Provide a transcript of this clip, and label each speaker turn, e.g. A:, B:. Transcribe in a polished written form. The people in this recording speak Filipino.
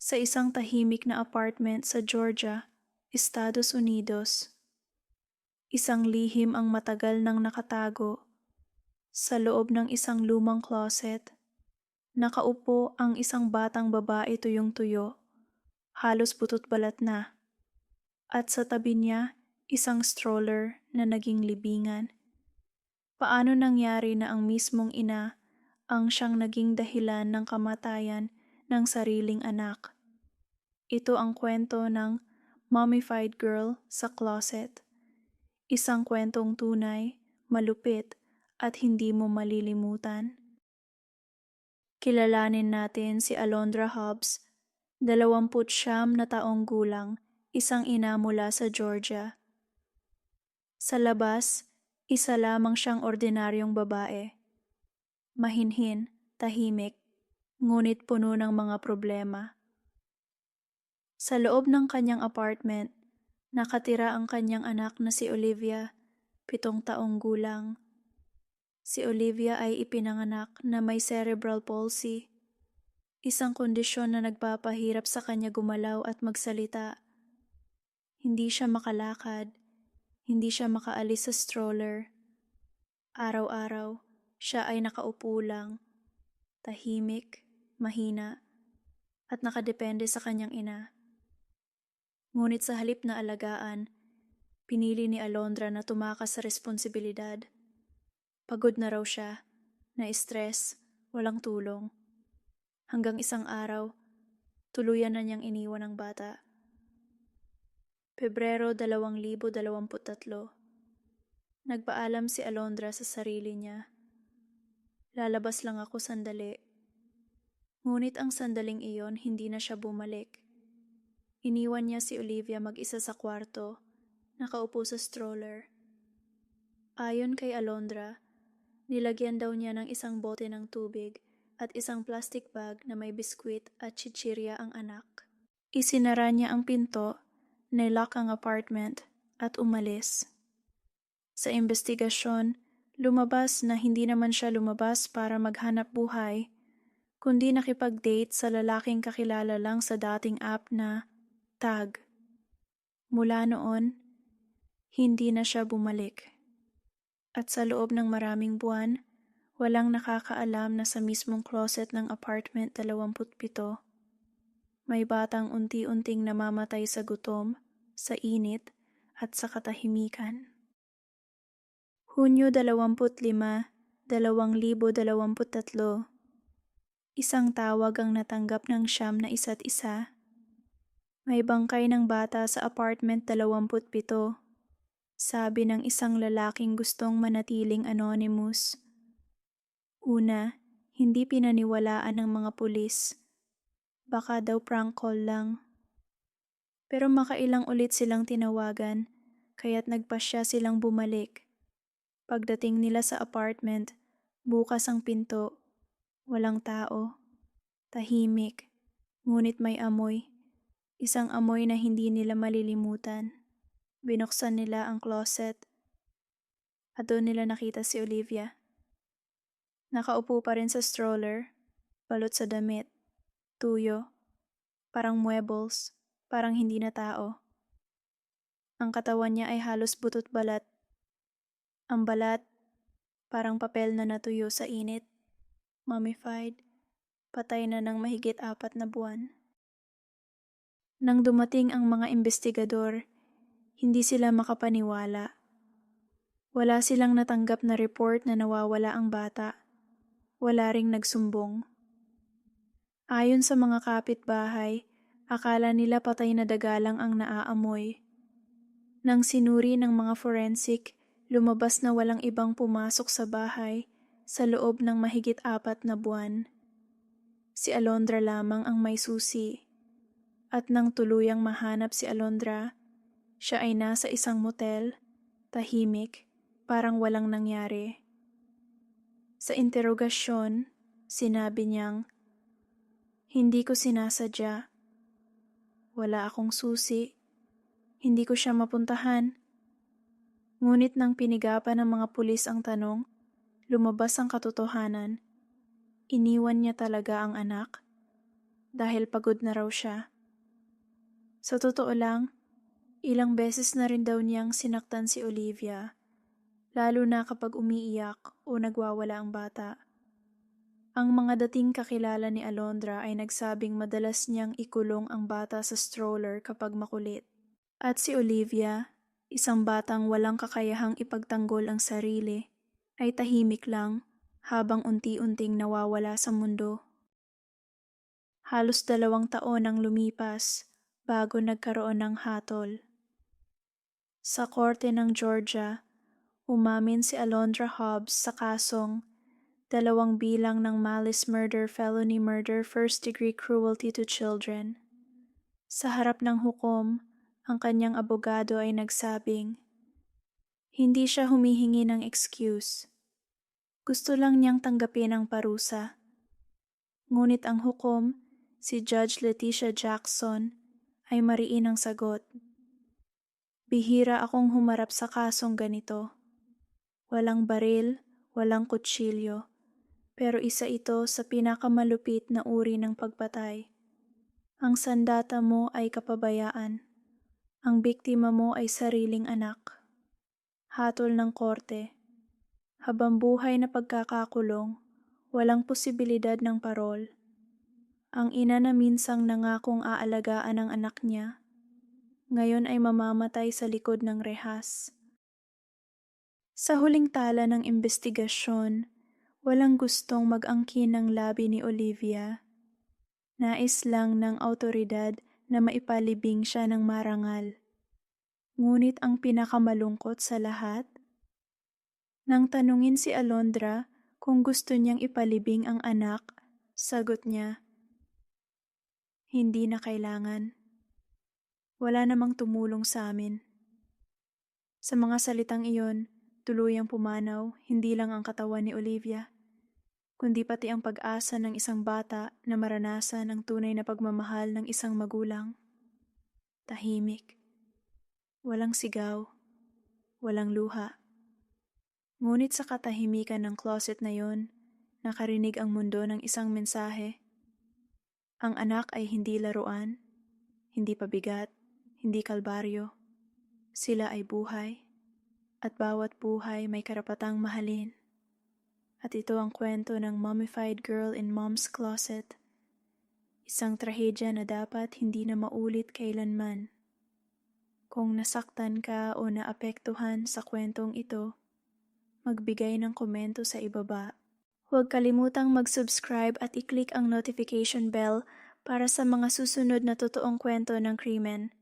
A: Sa isang tahimik na apartment sa Georgia, Estados Unidos, isang lihim ang matagal nang nakatago. Sa loob ng isang lumang closet, nakaupo ang isang batang babae tuyong-tuyo, halos butot balat na. At sa tabi niya, isang stroller na naging libingan. Paano nangyari na ang mismong ina ang siyang naging dahilan ng kamatayan ng sariling anak? Ito ang kwento ng Mummified Girl sa Closet. Isang kwentong tunay, malupit, at hindi mo malilimutan. Kilalanin natin si Alondra Hobbs, 29 na taong gulang, isang ina mula sa Georgia. Sa labas, isa lamang siyang ordinaryong babae. Mahinhin, tahimik, ngunit puno ng mga problema. Sa loob ng kanyang apartment, nakatira ang kanyang anak na si Olivia, 7 taong gulang. Si Olivia ay ipinanganak na may cerebral palsy, isang kondisyon na nagpapahirap sa kanya gumalaw at magsalita. Hindi siya makalakad, hindi siya makaalis sa stroller. Araw-araw, siya ay nakaupo lang, tahimik, mahina, at nakadepende sa kanyang ina. Ngunit sa halip na alagaan, pinili ni Alondra na tumakas sa responsibilidad. Pagod na raw siya, na-stress, walang tulong. Hanggang isang araw, tuluyan na niyang iniwan ang bata. Pebrero 2023. Nagpaalam si Alondra sa sarili niya. Lalabas lang ako sandali. Ngunit ang sandaling iyon hindi na siya bumalik. Iniwan niya si Olivia mag-isa sa kwarto, nakaupo sa stroller. Ayon kay Alondra, nilagyan daw niya ng isang bote ng tubig at isang plastic bag na may biskwit at chichirya ang anak. Isinara niya ang pinto, nilock ang apartment at umalis. Sa investigasyon, lumabas na hindi naman siya lumabas para maghanap buhay, kundi nakipag-date sa lalaking kakilala lang sa dating app na Tag. Mula noon, hindi na siya bumalik. At sa loob ng maraming buwan, walang nakakaalam na sa mismong closet ng apartment 27, may batang unti-unting namamatay sa gutom, sa init, at sa katahimikan. Hunyo 25, 2023. Isang tawag ang natanggap ng siyam na isa't isa. May bangkay ng bata sa apartment 27. Sabi ng isang lalaking gustong manatiling anonymous. Una, hindi pinaniwalaan ng mga pulis. Baka daw prank call lang. Pero makailang ulit silang tinawagan, kaya't nagpasya silang bumalik. Pagdating nila sa apartment, bukas ang pinto. Walang tao. Tahimik. Ngunit may amoy. Isang amoy na hindi nila malilimutan. Binuksan nila ang closet. At doon nila nakita si Olivia. Nakaupo pa rin sa stroller, balot sa damit, tuyo, parang muebles, parang hindi na tao. Ang katawan niya ay halos butot balat. Ang balat, parang papel na natuyo sa init, mummified, patay na ng mahigit 4 na buwan. Nang dumating ang mga investigador, hindi sila makapaniwala. Wala silang natanggap na report na nawawala ang bata. Wala ring nagsumbong. Ayon sa mga kapitbahay, akala nila patay na daga lang ang naaamoy. Nang sinuri ng mga forensic, lumabas na walang ibang pumasok sa bahay sa loob ng mahigit 4 na buwan. Si Alondra lamang ang may susi. At nang tuluyang mahanap si Alondra, siya ay nasa isang motel, tahimik, parang walang nangyari. Sa interogasyon, sinabi niyang, "Hindi ko sinasadya. Wala akong susi. Hindi ko siya mapuntahan." Ngunit nang pinigapan ng mga pulis ang tanong, lumabas ang katotohanan. Iniwan niya talaga ang anak. dahil pagod na raw siya. Sa totoo lang, ilang beses na rin daw niyang sinaktan si Olivia, lalo na kapag umiiyak o nagwawala ang bata. Ang mga dating kakilala ni Alondra ay nagsabing madalas niyang ikulong ang bata sa stroller kapag makulit. At si Olivia, isang batang walang kakayahang ipagtanggol ang sarili, ay tahimik lang habang unti-unting nawawala sa mundo. Halos 2 taon ang lumipas bago nagkaroon ng hatol. Sa korte ng Georgia, umamin si Alondra Hobbs sa kasong 2 bilang ng malice murder, felony murder, first-degree cruelty to children. Sa harap ng hukom, ang kanyang abogado ay nagsabing, hindi siya humihingi ng excuse. Gusto lang niyang tanggapin ang parusa. Ngunit ang hukom, si Judge Leticia Jackson, ay mariin ang sagot. Bihira akong humarap sa kasong ganito. Walang baril, walang kutsilyo, pero isa ito sa pinakamalupit na uri ng pagpatay. Ang sandata mo ay kapabayaan. Ang biktima mo ay sariling anak. Hatol ng korte. Habang buhay na pagkakakulong, walang posibilidad ng parol. Ang ina na minsang nangakong aalagaan ang anak niya, ngayon ay mamamatay sa likod ng rehas. Sa huling tala ng investigasyon, walang gustong mag-angkin ng labi ni Olivia. Nais lang ng awtoridad na maipalibing siya ng marangal. Ngunit ang pinakamalungkot sa lahat, nang tanungin si Alondra kung gusto niyang ipalibing ang anak, sagot niya, hindi na kailangan. Wala namang tumulong sa amin. Sa mga salitang iyon, tuluyang pumanaw hindi lang ang katawan ni Olivia, kundi pati ang pag-asa ng isang bata na maranasan ang tunay na pagmamahal ng isang magulang. Tahimik. Walang sigaw. Walang luha. Ngunit sa katahimikan ng closet na yon, nakarinig ang mundo ng isang mensahe. Ang anak ay hindi laruan, hindi pabigat, hindi kalbaryo. Sila ay buhay, at bawat buhay may karapatang mahalin. At ito ang kwento ng mummified girl in mom's closet. Isang trahedya na dapat hindi na maulit kailanman. Kung nasaktan ka o naapektuhan sa kwentong ito, magbigay ng komento sa ibaba. Huwag kalimutang mag-subscribe at i-click ang notification bell para sa mga susunod na totoong kwento ng krimen.